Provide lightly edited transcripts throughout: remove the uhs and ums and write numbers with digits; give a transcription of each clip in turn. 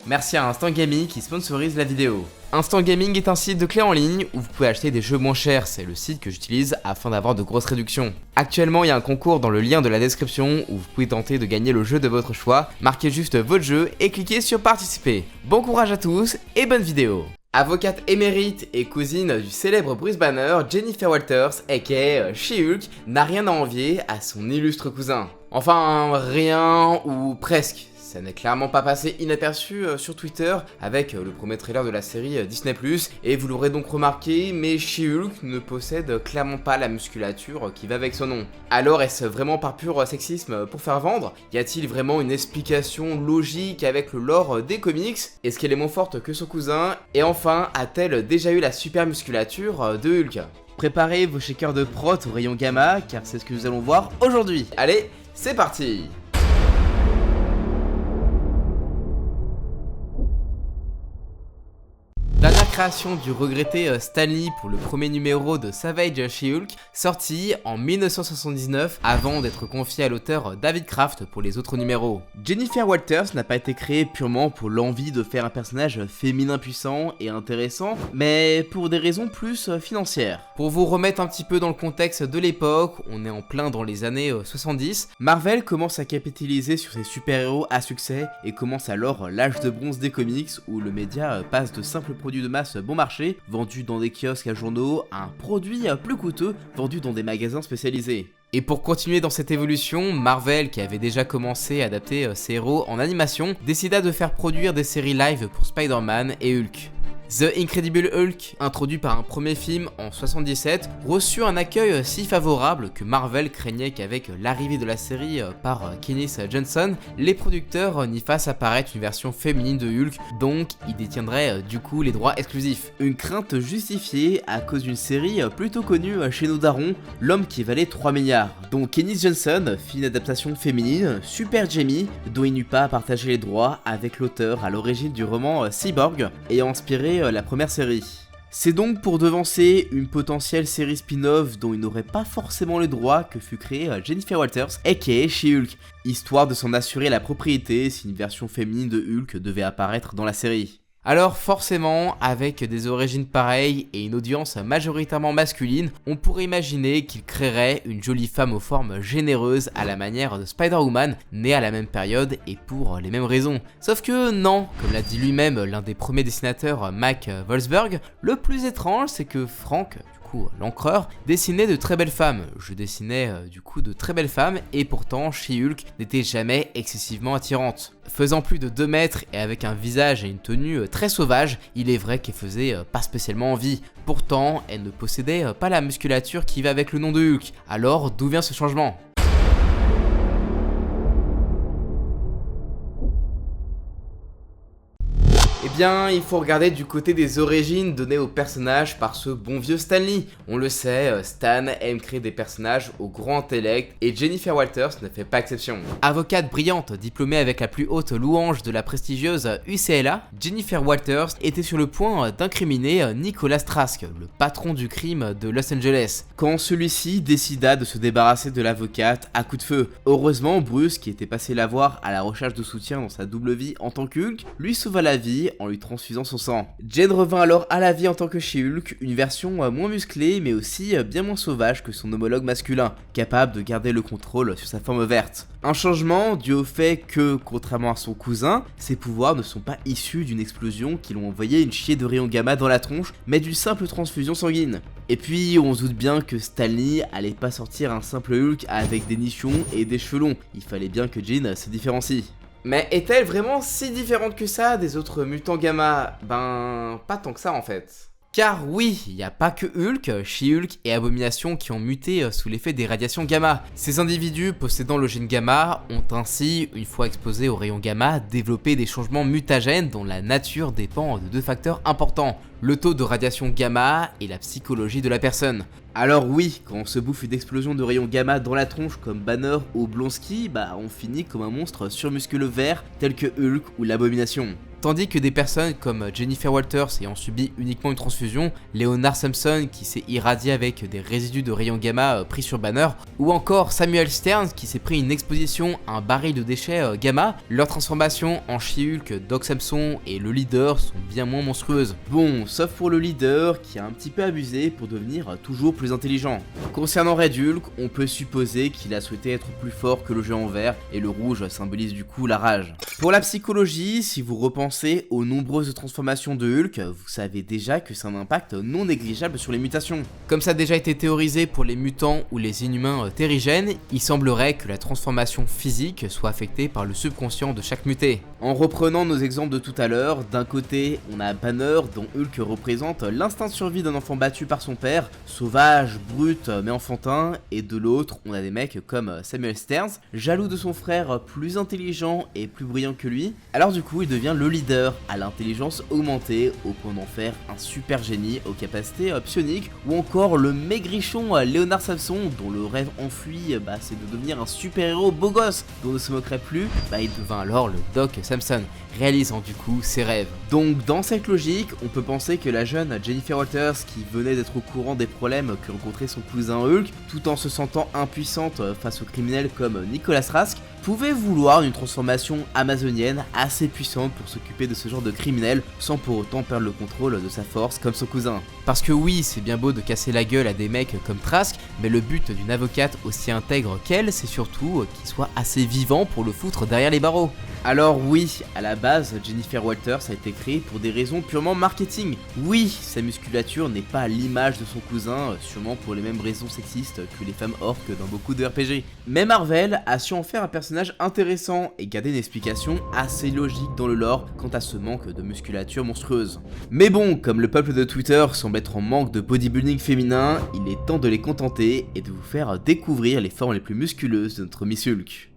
Merci à Instant Gaming qui sponsorise la vidéo. Instant Gaming est un site de clés en ligne où vous pouvez acheter des jeux moins chers, c'est le site que j'utilise afin d'avoir de grosses réductions. Actuellement il y a un concours dans le lien de la description où vous pouvez tenter de gagner le jeu de votre choix, marquez juste votre jeu et cliquez sur participer. Bon courage à tous et bonne vidéo. Avocate émérite et cousine du célèbre Bruce Banner, Jennifer Walters, aka She-Hulk, n'a rien à envier à son illustre cousin. Enfin, rien ou presque. Ça n'est clairement pas passé inaperçu sur Twitter avec le premier trailer de la série Disney+, et vous l'aurez donc remarqué, mais She-Hulk ne possède clairement pas la musculature qui va avec son nom. Alors est-ce vraiment par pur sexisme pour faire vendre? Y a-t-il vraiment une explication logique avec le lore des comics? Est-ce qu'elle est moins forte que son cousin? Et enfin, a-t-elle déjà eu la super musculature de Hulk? Préparez vos shakers de prot au rayon gamma, car c'est ce que nous allons voir aujourd'hui. Allez, c'est parti! Dernière création du regretté Stan Lee pour le premier numéro de Savage She-Hulk, sorti en 1979 avant d'être confié à l'auteur David Kraft pour les autres numéros. Jennifer Walters n'a pas été créée purement pour l'envie de faire un personnage féminin puissant et intéressant, mais pour des raisons plus financières. Pour vous remettre un petit peu dans le contexte de l'époque, on est en plein dans les années 70, Marvel commence à capitaliser sur ses super-héros à succès et commence alors l'âge de bronze des comics où le média passe de simples produits de masse bon marché, vendus dans des kiosques à journaux, à un produit plus coûteux, vendu dans des magasins spécialisés. Et pour continuer dans cette évolution, Marvel, qui avait déjà commencé à adapter ses héros en animation, décida de faire produire des séries live pour Spider-Man et Hulk. The Incredible Hulk, introduit par un premier film en 1977, reçut un accueil si favorable que Marvel craignait qu'avec l'arrivée de la série par Kenneth Johnson, les producteurs n'y fassent apparaître une version féminine de Hulk, donc ils détiendraient du coup les droits exclusifs. Une crainte justifiée à cause d'une série plutôt connue chez nos darons, L'homme qui valait 3 milliards, dont Kenneth Johnson fit une adaptation féminine, Super Jamie, dont il n'eut pas à partager les droits avec l'auteur à l'origine du roman Cyborg, ayant inspiré la première série. C'est donc pour devancer une potentielle série spin-off dont il n'aurait pas forcément le droit que fut créée Jennifer Walters, aka She-Hulk, histoire de s'en assurer la propriété si une version féminine de Hulk devait apparaître dans la série. Alors forcément, avec des origines pareilles et une audience majoritairement masculine, on pourrait imaginer qu'il créerait une jolie femme aux formes généreuses à la manière de Spider-Woman, née à la même période et pour les mêmes raisons. Sauf que non, comme l'a dit lui-même l'un des premiers dessinateurs, Mike Wolfsberg, le plus étrange c'est que Frank, l'encreur, dessinait de très belles femmes. Je dessinais du coup de très belles femmes et pourtant She-Hulk n'était jamais excessivement attirante. Faisant plus de 2 mètres et avec un visage et une tenue très sauvage, il est vrai qu'elle faisait pas spécialement envie. Pourtant, elle ne possédait pas la musculature qui va avec le nom de Hulk. Alors d'où vient ce changement ? Eh bien, il faut regarder du côté des origines données au personnage par ce bon vieux Stan Lee. On le sait, Stan aime créer des personnages au grand intellect et Jennifer Walters ne fait pas exception. Avocate brillante, diplômée avec la plus haute louange de la prestigieuse UCLA, Jennifer Walters était sur le point d'incriminer Nicholas Trask, le patron du crime de Los Angeles, quand celui-ci décida de se débarrasser de l'avocate à coup de feu. Heureusement, Bruce, qui était passé la voir à la recherche de soutien dans sa double vie en tant qu'Hulk, lui sauva la vie en lui transfusant son sang. Jane revint alors à la vie en tant que She-Hulk, une version moins musclée mais aussi bien moins sauvage que son homologue masculin, capable de garder le contrôle sur sa forme verte. Un changement dû au fait que, contrairement à son cousin, ses pouvoirs ne sont pas issus d'une explosion qui l'ont envoyé une chier de rayons gamma dans la tronche, mais d'une simple transfusion sanguine. Et puis on se doute bien que Stan Lee allait pas sortir un simple Hulk avec des nichons et des cheveux longs, il fallait bien que Jane se différencie. Mais est-elle vraiment si différente que ça des autres mutants gamma? Ben, pas tant que ça en fait. Car oui, il n'y a pas que Hulk, She-Hulk et Abomination qui ont muté sous l'effet des radiations gamma. Ces individus possédant le gène gamma ont ainsi, une fois exposés aux rayons gamma, développé des changements mutagènes dont la nature dépend de 2 facteurs importants, le taux de radiation gamma et la psychologie de la personne. Alors oui, quand on se bouffe une explosion de rayons gamma dans la tronche comme Banner ou Blonsky, bah on finit comme un monstre surmusculeux vert tel que Hulk ou l'Abomination. Tandis que des personnes comme Jennifer Walters ayant subi uniquement une transfusion, Leonard Samson qui s'est irradié avec des résidus de rayons gamma pris sur Banner, ou encore Samuel Stearns qui s'est pris une exposition à un baril de déchets gamma. Leur transformation en She-Hulk, Doc Samson et le leader sont bien moins monstrueuses. Bon, sauf pour le leader qui a un petit peu abusé pour devenir toujours plus intelligent. Concernant Red Hulk, on peut supposer qu'il a souhaité être plus fort que le géant vert et le rouge symbolise du coup la rage. Pour la psychologie, si vous repensez aux nombreuses transformations de Hulk, vous savez déjà que c'est un impact non négligeable sur les mutations. Comme ça a déjà été théorisé pour les mutants ou les inhumains terrigènes, il semblerait que la transformation physique soit affectée par le subconscient de chaque muté. En reprenant nos exemples de tout à l'heure, d'un côté on a Banner dont Hulk représente l'instinct de survie d'un enfant battu par son père, sauvage, brut mais enfantin, et de l'autre on a des mecs comme Samuel Stearns, jaloux de son frère plus intelligent et plus brillant que lui. Alors du coup il devient le leader, à l'intelligence augmentée au point d'en faire un super génie aux capacités psioniques, ou encore le maigrichon Leonard Samson dont le rêve enfui c'est de devenir un super héros beau gosse dont on ne se moquerait plus, il devint alors le Doc Samson, réalisant du coup ses rêves. Donc dans cette logique, on peut penser que la jeune Jennifer Walters qui venait d'être au courant des problèmes que rencontrait son cousin Hulk, tout en se sentant impuissante face aux criminels comme Nicholas Rask, pouvait vouloir une transformation amazonienne assez puissante pour s'occuper de ce genre de criminels sans pour autant perdre le contrôle de sa force comme son cousin. Parce que oui, c'est bien beau de casser la gueule à des mecs comme Trask, mais le but d'une avocate aussi intègre qu'elle, c'est surtout qu'il soit assez vivant pour le foutre derrière les barreaux. Alors oui, à la base, Jennifer Walters a été créée pour des raisons purement marketing. Oui, sa musculature n'est pas à l'image de son cousin, sûrement pour les mêmes raisons sexistes que les femmes orques dans beaucoup de RPG. Mais Marvel a su en faire un personnage intéressant et garder une explication assez logique dans le lore quant à ce manque de musculature monstrueuse. Mais bon, comme le peuple de Twitter semble être en manque de bodybuilding féminin, il est temps de les contenter et de vous faire découvrir les formes les plus musculeuses de notre Miss Hulk.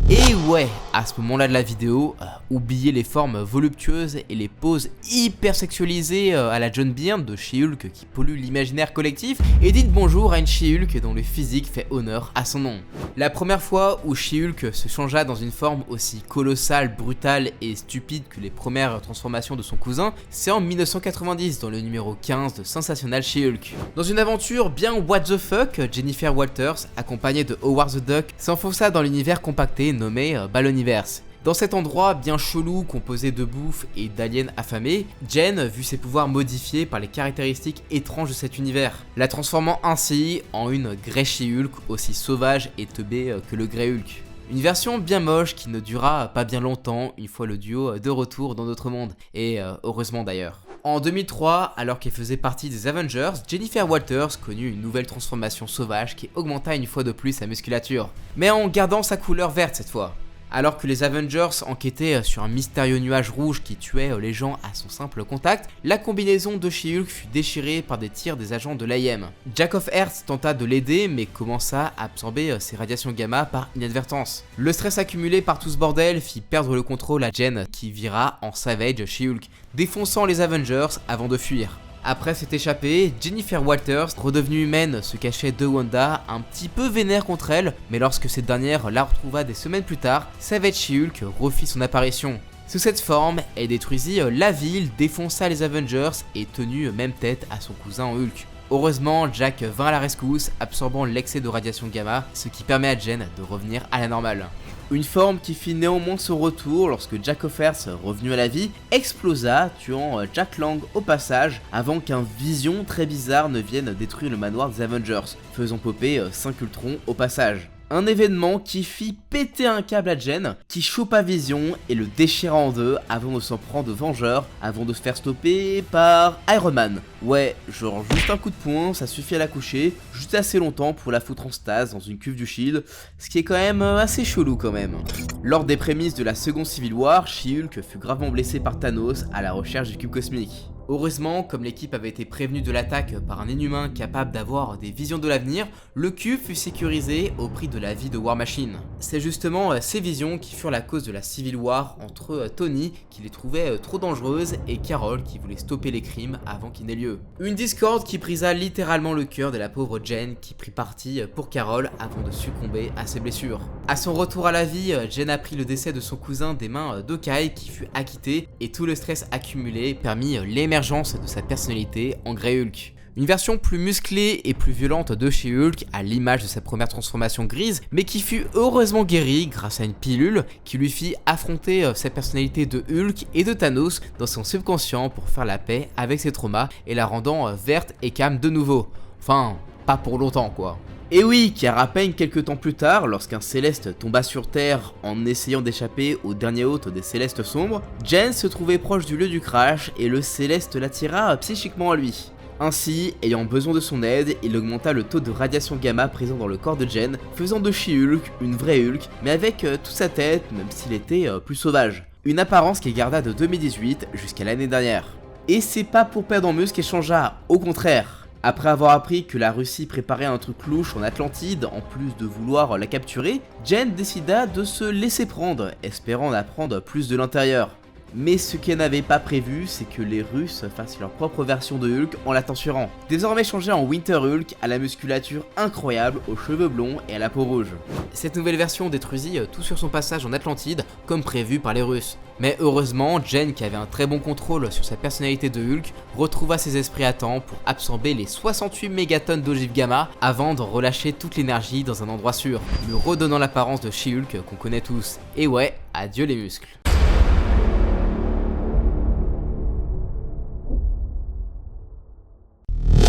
Et ouais, à ce moment-là de la vidéo, oubliez les formes voluptueuses et les poses hyper sexualisées à la John Byrne de She-Hulk qui pollue l'imaginaire collectif, et dites bonjour à une She-Hulk dont le physique fait honneur à son nom. La première fois où She-Hulk se changea dans une forme aussi colossale, brutale et stupide que les premières transformations de son cousin, c'est en 1990 dans le numéro 15 de Sensational She-Hulk. Dans une aventure bien what the fuck, Jennifer Walters, accompagnée de Howard the Duck, s'enfonça dans l'univers compacté nommé Balloniverse. Dans cet endroit bien chelou composé de bouffe et d'aliens affamés, Jen vit ses pouvoirs modifiés par les caractéristiques étranges de cet univers, la transformant ainsi en une Grey She-Hulk aussi sauvage et teubée que le Grey Hulk. Une version bien moche qui ne dura pas bien longtemps une fois le duo de retour dans notre monde, et heureusement d'ailleurs. En 2003, alors qu'elle faisait partie des Avengers, Jennifer Walters connut une nouvelle transformation sauvage qui augmenta une fois de plus sa musculature, mais en gardant sa couleur verte cette fois. Alors que les Avengers enquêtaient sur un mystérieux nuage rouge qui tuait les gens à son simple contact, la combinaison de She-Hulk fut déchirée par des tirs des agents de l'AIM. Jack of Hearts tenta de l'aider mais commença à absorber ses radiations gamma par inadvertance. Le stress accumulé par tout ce bordel fit perdre le contrôle à Jen qui vira en Savage She-Hulk, défonçant les Avengers avant de fuir. Après s'être échappée, Jennifer Walters, redevenue humaine, se cachait de Wanda, un petit peu vénère contre elle, mais lorsque cette dernière la retrouva des semaines plus tard, Savage She-Hulk refit son apparition. Sous cette forme, elle détruisit la ville, défonça les Avengers et tenut même tête à son cousin Hulk. Heureusement, Jack vint à la rescousse, absorbant l'excès de radiation gamma, ce qui permet à Jen de revenir à la normale. Une forme qui fit néanmoins son retour lorsque Jack of Hearts, revenu à la vie, explosa, tuant Jack Lang au passage, avant qu'un Vision très bizarre ne vienne détruire le manoir des Avengers, faisant popper 5 Ultrons au passage. Un événement qui fit péter un câble à Jen, qui chopa Vision et le déchira en deux avant de s'en prendre de vengeur, avant de se faire stopper par Iron Man. Ouais, genre juste un coup de poing, ça suffit à la coucher, juste assez longtemps pour la foutre en stase dans une cuve du Shield, ce qui est quand même assez chelou quand même. Lors des prémices de la seconde Civil War, She-Hulk fut gravement blessé par Thanos à la recherche du cube cosmique. Heureusement, comme l'équipe avait été prévenue de l'attaque par un inhumain capable d'avoir des visions de l'avenir, le cube fut sécurisé au prix de la vie de War Machine. C'est justement ces visions qui furent la cause de la Civil War entre Tony, qui les trouvait trop dangereuses, et Carol, qui voulait stopper les crimes avant qu'ils n'aient lieu. Une discorde qui brisa littéralement le cœur de la pauvre Jen, qui prit parti pour Carol avant de succomber à ses blessures. À son retour à la vie, Jen apprit le décès de son cousin des mains d'Hawkeye qui fut acquitté, et tout le stress accumulé permit l'émergence l'émergence de sa personnalité en Grey-Hulk. Une version plus musclée et plus violente de She-Hulk à l'image de sa première transformation grise, mais qui fut heureusement guérie grâce à une pilule qui lui fit affronter sa personnalité de Hulk et de Thanos dans son subconscient pour faire la paix avec ses traumas et la rendant verte et calme de nouveau. Enfin, pas pour longtemps quoi. Et oui, car à peine quelques temps plus tard, lorsqu'un Céleste tomba sur Terre en essayant d'échapper au dernier hôte des Célestes sombres, Jen se trouvait proche du lieu du crash et le Céleste l'attira psychiquement à lui. Ainsi, ayant besoin de son aide, il augmenta le taux de radiation gamma présent dans le corps de Jen, faisant de She-Hulk une vraie Hulk, mais avec toute sa tête, même s'il était plus sauvage. Une apparence qu'il garda de 2018 jusqu'à l'année dernière. Et c'est pas pour perdre en muscle qu'elle changea, au contraire. Après avoir appris que la Russie préparait un truc louche en Atlantide, en plus de vouloir la capturer, Jen décida de se laisser prendre, espérant en apprendre plus de l'intérieur. Mais ce qu'elle n'avait pas prévu, c'est que les Russes fassent leur propre version de Hulk en la torturant. Désormais changé en Winter Hulk, à la musculature incroyable, aux cheveux blonds et à la peau rouge. Cette nouvelle version détruisit tout sur son passage en Atlantide, comme prévu par les Russes. Mais heureusement, Jen, qui avait un très bon contrôle sur sa personnalité de Hulk, retrouva ses esprits à temps pour absorber les 68 mégatonnes d'ogive gamma avant de relâcher toute l'énergie dans un endroit sûr, lui redonnant l'apparence de She-Hulk qu'on connaît tous. Et ouais, adieu les muscles.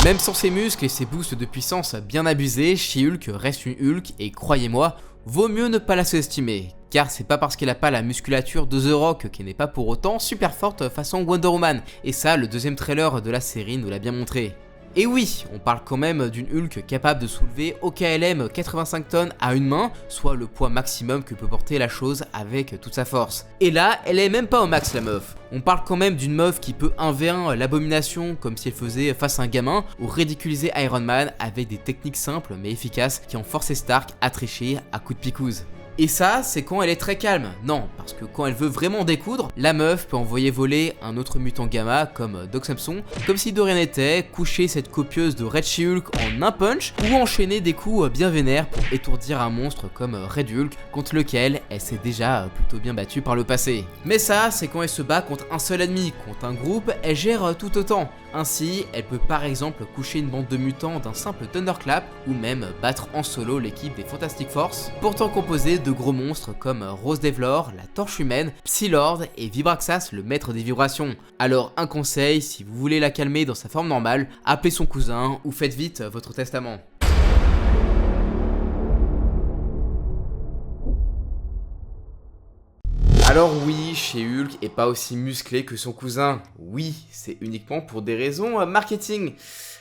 Même sans ses muscles et ses boosts de puissance bien abusés, She-Hulk reste une Hulk et croyez-moi, vaut mieux ne pas la sous-estimer. Car c'est pas parce qu'elle a pas la musculature de The Rock qu'elle n'est pas pour autant super forte façon Wonder Woman. Et ça, le deuxième trailer de la série nous l'a bien montré. Et oui, on parle quand même d'une Hulk capable de soulever au KLM 85 tonnes à une main, soit le poids maximum que peut porter la chose avec toute sa force. Et là, elle est même pas au max la meuf. On parle quand même d'une meuf qui peut 1v1 l'abomination comme si elle faisait face à un gamin, ou ridiculiser Iron Man avec des techniques simples mais efficaces qui ont forcé Stark à tricher à coups de picouse. Et ça, c'est quand elle est très calme. Non, parce que quand elle veut vraiment découdre, la meuf peut envoyer voler un autre mutant gamma comme Doc Samson, comme si de rien n'était, coucher cette copieuse de Red She-Hulk en un punch, ou enchaîner des coups bien vénères pour étourdir un monstre comme Red Hulk, contre lequel elle s'est déjà plutôt bien battue par le passé. Mais ça, c'est quand elle se bat contre un seul ennemi, contre un groupe, elle gère tout autant. Ainsi, elle peut par exemple coucher une bande de mutants d'un simple Thunderclap, ou même battre en solo l'équipe des Fantastic Force, pourtant composée de gros monstres comme Rose Devlor, la Torche Humaine, Psylord et Vibraxas, le maître des vibrations. Alors un conseil, si vous voulez la calmer dans sa forme normale, appelez son cousin ou faites vite votre testament. Alors oui, She-Hulk est pas aussi musclé que son cousin. Oui, c'est uniquement pour des raisons marketing.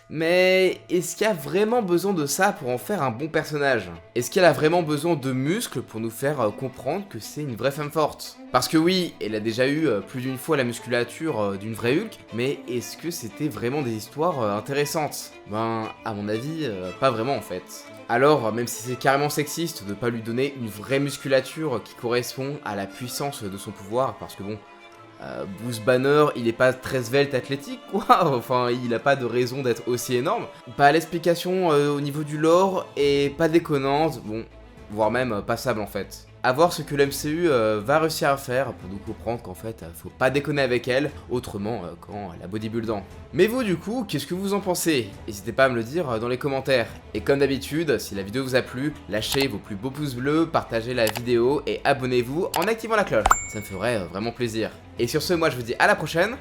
Mais est-ce qu'il y a vraiment besoin de ça pour en faire un bon personnage? Est-ce qu'elle a vraiment besoin de muscles pour nous faire comprendre que c'est une vraie femme forte? Parce que oui, elle a déjà eu plus d'une fois la musculature d'une vraie Hulk, mais est-ce que c'était vraiment des histoires intéressantes? Ben, à mon avis, pas vraiment en fait. Alors, même si c'est carrément sexiste de pas lui donner une vraie musculature qui correspond à la puissance de son pouvoir, parce que bon, Bruce Banner, il est pas très svelte athlétique quoi, enfin il a pas de raison d'être aussi énorme. Pas l'explication au niveau du lore est pas déconnante, bon, voire même passable en fait. À voir ce que l'MCU va réussir à faire pour nous comprendre qu'en fait faut pas déconner avec elle, autrement qu'en la bodybuildant. Mais vous du coup, qu'est-ce que vous en pensez? N'hésitez pas à me le dire dans les commentaires. Et comme d'habitude, si la vidéo vous a plu, lâchez vos plus beaux pouces bleus, partagez la vidéo et abonnez-vous en activant la cloche. Ça me ferait vraiment plaisir. Et sur ce, moi je vous dis à la prochaine,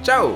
ciao!